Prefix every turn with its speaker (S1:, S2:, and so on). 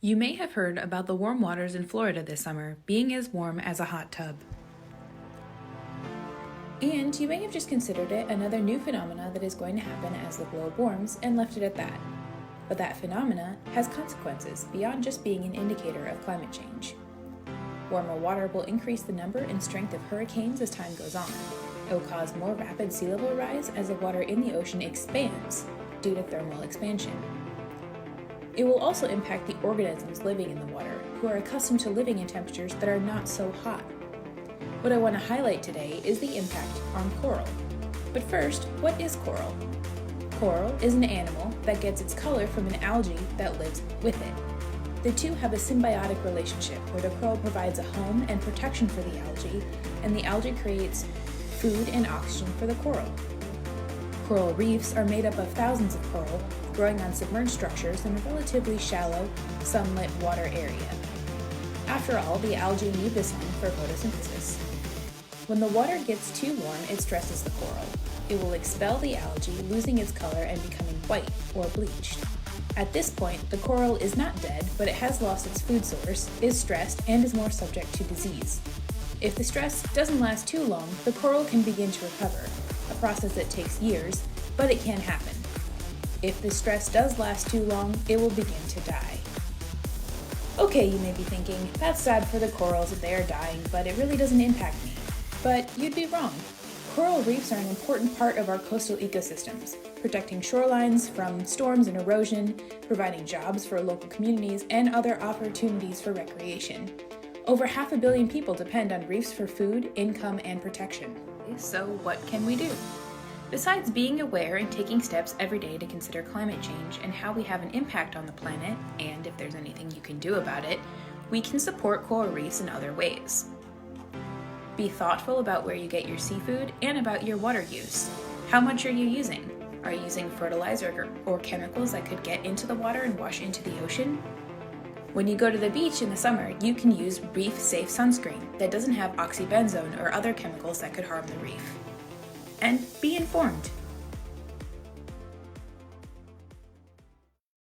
S1: You may have heard about the warm waters in Florida this summer being as warm as a hot tub. And you may have just considered it another new phenomena that is going to happen as the globe warms and left it at that. But that phenomena has consequences beyond just being an indicator of climate change. Warmer water will increase the number and strength of hurricanes as time goes on. It will cause more rapid sea level rise as the water in the ocean expands due to thermal expansion. It will also impact the organisms living in the water, who are accustomed to living in temperatures that are not so hot. What I want to highlight today is the impact on coral. But first, what is coral? Coral is an animal that gets its color from an algae that lives with it. The two have a symbiotic relationship where the coral provides a home and protection for the algae, and the algae creates food and oxygen for the coral. Coral reefs are made up of thousands of coral growing on submerged structures in a relatively shallow, sunlit water area. After all, the algae need the sun for photosynthesis. When the water gets too warm, it stresses the coral. It will expel the algae, losing its color and becoming white or bleached. At this point, the coral is not dead, but it has lost its food source, is stressed, and is more subject to disease. If the stress doesn't last too long, the coral can begin to recover, a process that takes years, but it can happen. If the stress does last too long, it will begin to die. Okay, you may be thinking, that's sad for the corals that they are dying, but it really doesn't impact me. But you'd be wrong. Coral reefs are an important part of our coastal ecosystems, protecting shorelines from storms and erosion, providing jobs for local communities, and other opportunities for recreation. Over 500 million people depend on reefs for food, income, and protection. So what can we do? Besides being aware and taking steps every day to consider climate change and how we have an impact on the planet, and if there's anything you can do about it, we can support coral reefs in other ways. Be thoughtful about where you get your seafood and about your water use. How much are you using? Are you using fertilizer or chemicals that could get into the water and wash into the ocean? When you go to the beach in the summer, you can use reef-safe sunscreen that doesn't have oxybenzone or other chemicals that could harm the reef. And be informed.